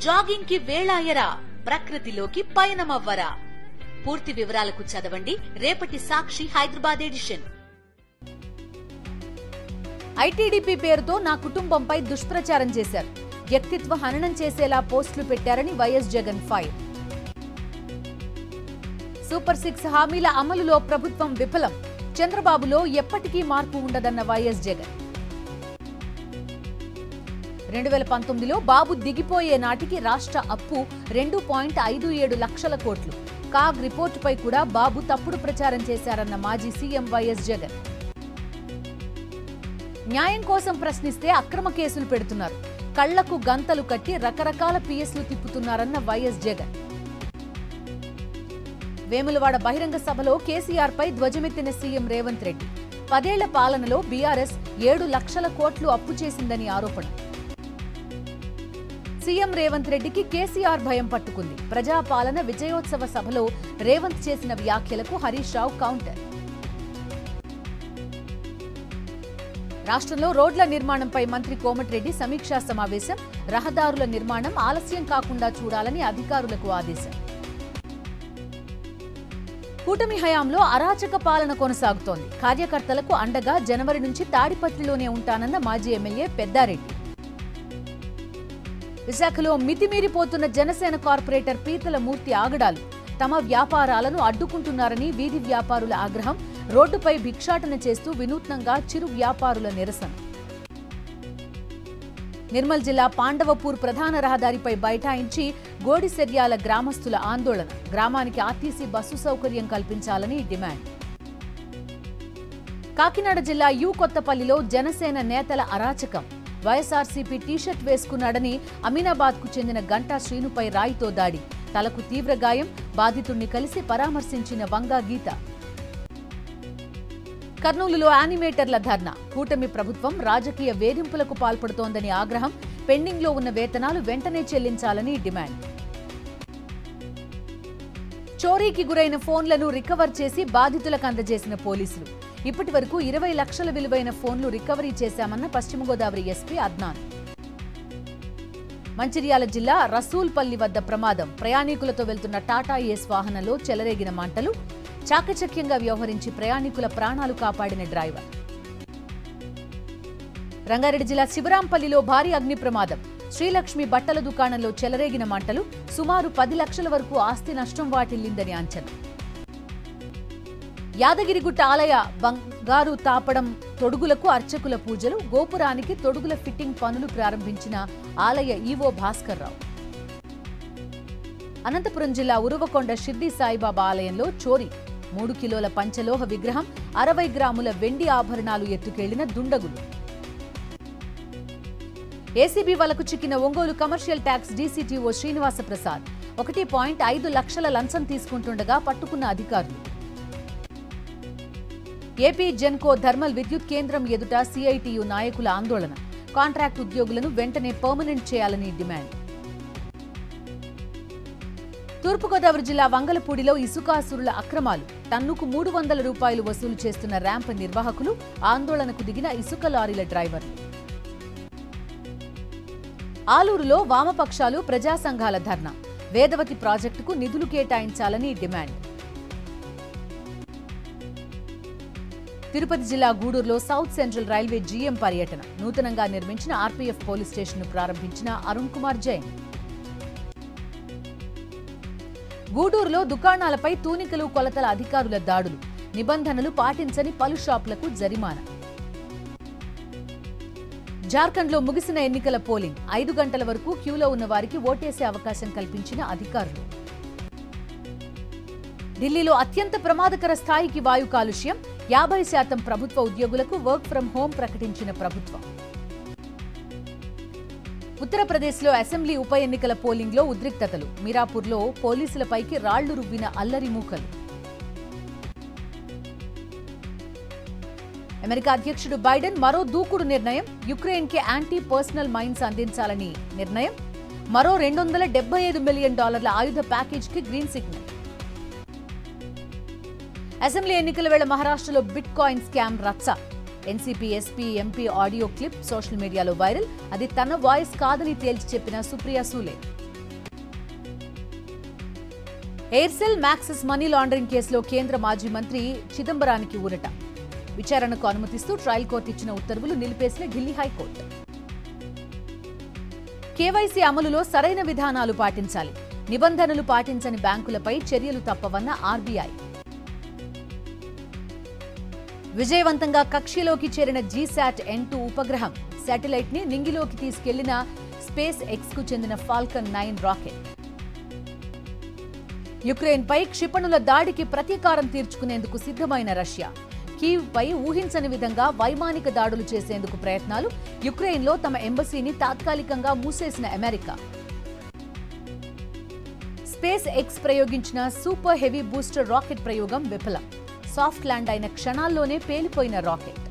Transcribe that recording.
Jogging కి వేళాయరా, ప్రకృతిలోకి పయనమవ్వరా? పూర్తి వివరాలకు చదవండి రేపటి సాక్షి హైదరాబాద్ ఎడిషన్. ఐటీడీపీ పేరుతో నా కుటుంబంపై దుష్ప్రచారం చేశారు, వ్యక్తిత్వ హననం చేసేలా పోస్టులు పెట్టారని వైఎస్ జగన్ ఫైర్. సూపర్ 6 హామీల అమలులో ప్రభుత్వం విఫలం, చంద్రబాబులో ఎప్పటికీ మార్పు ఉండదన్న వైఎస్ జగన్. 2019లో బాబు దిగిపోయే నాటికి రాష్ట్ర అప్పు 2.57 లక్షల కోట్లు. కాగ్ రిపోర్టుపై కూడా బాబు తప్పుడు ప్రచారం చేశారన్న మాజీ సీఎం వైఎస్ జగన్. న్యాయం కోసం ప్రశ్నిస్తే అక్రమ కేసులు పెడుతున్నారు, కళ్లకు గంతలు కట్టి రకరకాల పిఎస్లు తిప్పుతున్నారన్న వైఎస్ జగన్. వేములవాడ బహిరంగ సభలో కేసీఆర్ పై ధ్వజమెత్తిన సీఎం రేవంత్ రెడ్డి. 10 ఏళ్ల పాలనలో బీఆర్ఎస్ 7 లక్షల కోట్లు అప్పు చేసిందని ఆరోపణ. సీఎం రేవంత్ రెడ్డికి కేసీఆర్ భయం పట్టుకుంది. ప్రజాపాలన విజయోత్సవ సభలో రేవంత్ చేసిన వ్యాఖ్యలకు హరీష్ రావు కౌంటర్. రాష్ట్రంలో రోడ్ల నిర్మాణంపై మంత్రి కోమటిరెడ్డి సమీక్షా సమావేశం. రహదారుల నిర్మాణం ఆలస్యం కాకుండా చూడాలని అధికారులకు ఆదేశం. కూటమి హయాంలో అరాచక పాలన కొనసాగుతోంది. కార్యకర్తలకు అండగా జనవరి నుంచి తాడిపత్రిలోనే ఉంటానన్న మాజీ ఎమ్మెల్యే పెద్దారెడ్డి. విశాఖలో మితిమీరిపోతున్న జనసేన కార్పొరేటర్ పీతల మూర్తి ఆగడాలు. తమ వ్యాపారాలను అడ్డుకుంటున్నారని వీధి వ్యాపారుల ఆగ్రహం. రోడ్డుపై భిక్షాటన చేస్తూ వినూత్నంగా చిరు వ్యాపారుల నిరసన. నిర్మల్ జిల్లా పాండవపూర్ ప్రధాన రహదారిపై బైఠాయించి గోడిసెర్యాల గ్రామస్తుల ఆందోళన. గ్రామానికి ఆర్టీసీ బస్సు సౌకర్యం కల్పించాలని డిమాండ్. కాకినాడ జిల్లా యు కొత్తపల్లిలో జనసేన నేతల అరాచకం. వైఎస్ఆర్సీపీ టీషర్ట్ వేసుకున్నాడని అమీనాబాద్కు చెందిన గంటా శ్రీనుపై రాయితో దాడి. తలకు తీవ్ర గాయం. బాధితుణ్ణి కలిసి పరామర్శించిన వంగా గీత. కర్నూలులో యానిమేటర్ల ధర్నా. కూటమి ప్రభుత్వం రాజకీయ వేధింపులకు పాల్పడుతోందని ఆగ్రహం. పెండింగ్లో ఉన్న వేతనాలు వెంటనే చెల్లించాలని డిమాండ్. చోరీకి గురైన ఫోన్లను రికవర్ చేసి బాధితులకు అందజేసిన పోలీసులు. ఇప్పటి వరకు 20 లక్షల విలువైన ఫోన్లు రికవరీ చేశామన్న పశ్చిమ గోదావరి ఎస్పీ అద్నాన్. మంచిర్యాల జిల్లా రసూల్పల్లి వద్ద ప్రమాదం. ప్రయాణికులతో వెళ్తున్న టాటా ఏస్ వాహనంలో చెలరేగిన మంటలు. చాకచక్యంగా వ్యవహరించి ప్రయాణికుల ప్రాణాలు కాపాడిన డ్రైవర్. రంగారెడ్డి జిల్లా శివరాంపల్లిలో భారీ అగ్ని ప్రమాదం. శ్రీలక్ష్మి బట్టల దుకాణంలో చెలరేగిన మంటలు. సుమారు 10 లక్షల వరకు ఆస్తి నష్టం వాటిల్లిందని అంచనా. యాదగిరిగుట్ట ఆలయ బంగారు తాపడం తొడుగులకు అర్చకుల పూజలు. గోపురానికి తొడుగుల ఫిట్టింగ్ పనులు ప్రారంభించిన ఆలయ ఈవో భాస్కర్ రావు. అనంతపురం జిల్లా ఉరవకొండ షిర్డీ సాయిబాబా ఆలయంలో చోరీ. 3 కిలోల పంచలోహ విగ్రహం, 60 గ్రాముల వెండి ఆభరణాలు ఎత్తుకెళ్లిన దుండగులు. ఏసీబీ వలకు చిక్కిన Ongole commercial tax DCTO Srinivasa Prasad. 1.5 లక్షల లంచం తీసుకుంటుండగా పట్టుకున్న అధికారులు. ఏపీ జెన్కో థర్మల్ విద్యుత్ కేంద్రం ఎదుట సిఐటియు నాయకుల ఆందోళన. కాంట్రాక్ట్ ఉద్యోగులను వెంటనే పర్మనెంట్ చేయాలని డిమాండ్. తూర్పుగోదావరి జిల్లా వంగలపూడిలో ఇసుకాసురుల అక్రమాలు. టన్నుకు 300 రూపాయలు వసూలు చేస్తున్న ర్యాంప్ నిర్వాహకులు. ఆందోళనకు దిగిన ఇసుక లారీల డ్రైవర్లు. ఆలూరులో వామపక్షాలు ప్రజా సంఘాల ధర్నా. వేదవతి ప్రాజెక్టుకు నిధులు కేటాయించాలని డిమాండ్. తిరుపతి జిల్లా గూడూరులో సౌత్ సెంట్రల్ రైల్వే జీఎం పర్యటన. నూతనంగా నిర్మించిన ఆర్పీఎఫ్ పోలీస్ స్టేషన్ను ప్రారంభించిన అరుణ్ కుమార్ జైన్. గూడూరులో దుకాణాలపై తూనికలు కొలతల అధికారుల దాడులు. నిబంధనలు పాటించని పలు షాపులకు జరిమానా. జార్ఖండ్లో ముగిసిన ఎన్నికల పోలింగ్. 5 గంటల వరకు క్యూలో ఉన్న వారికి ఓటేసే అవకాశం కల్పించిన అధికారులు. ఢిల్లీలో అత్యంత ప్రమాదకర స్థాయికి వాయు కాలుష్యం. 50% ప్రభుత్వ ఉద్యోగులకు వర్క్ ఫ్రం హోం ప్రకటించిన ప్రభుత్వం. ఉత్తరప్రదేశ్లో అసెంబ్లీ ఉప ఎన్నికల పోలింగ్లో ఉద్రిక్తతలు. మీరాపూర్లో పోలీసులపైకి రాళ్లు రువ్విన అల్లరి మూకలు. అమెరికా అధ్యక్షుడు బైడెన్ మరో దూకుడు నిర్ణయం. యుక్రెయిన్కి యాంటీ పర్సనల్ మైన్స్ అందించాలని నిర్ణయం. మరో $275 మిలియన్ ఆయుధ ప్యాకేజీకి గ్రీన్ సిగ్నల్. అసెంబ్లీ ఎన్నికల వేళ మహారాష్ట్రలో బిట్ కాయిన్ స్కామ్ రచ్చ. NCP SP MP audio clip social మీడియాలో వైరల్. అది తన వాయిస్ కాదని తేల్చి చెప్పిన Supriya Sule. Aircel Maxis money laundering కేసులో కేంద్ర మాజీ మంత్రి చిదంబరానికి ఊరట. విచారణకు అనుమతిస్తూ ట్రయల్ కోర్టు ఇచ్చిన ఉత్తర్వులు నిలిపేసిన ఢిల్లీ హైకోర్టు. కేవైసీ అమలులో సరైన విధానాలు పాటించాలి. నిబంధనలు పాటించని బ్యాంకులపై చర్యలు తప్పవన్న ఆర్బీఐ. విజయవంతంగా కక్షలోకి చేరిన జీశాట్ N2 ఉపగ్రహం శాటిలైట్ ని నింగిలోకి తీసుకెళ్లిన స్పేస్ ఎక్స్ కు చెందిన ఫాల్కన్ 9 రాకెట్. యుక్రెయిన్ పై క్షిపణుల దాడికి ప్రతీకారం తీర్చుకునేందుకు సిద్ధమైన రష్యా. కీవ్ పై ఊహించని విధంగా వైమానిక దాడులు చేసేందుకు ప్రయత్నాలు. యుక్రెయిన్లో తమ ఎంబసీని తాత్కాలికంగా మూసేసిన అమెరికా. స్పేస్ ఎక్స్ ప్రయోగించిన సూపర్ హెవీ బూస్టర్ రాకెట్ ప్రయోగం విఫలం. సాఫ్ట్ ల్యాండ్ అయిన క్షణాల్లోనే పేలిపోయిన రాకెట్.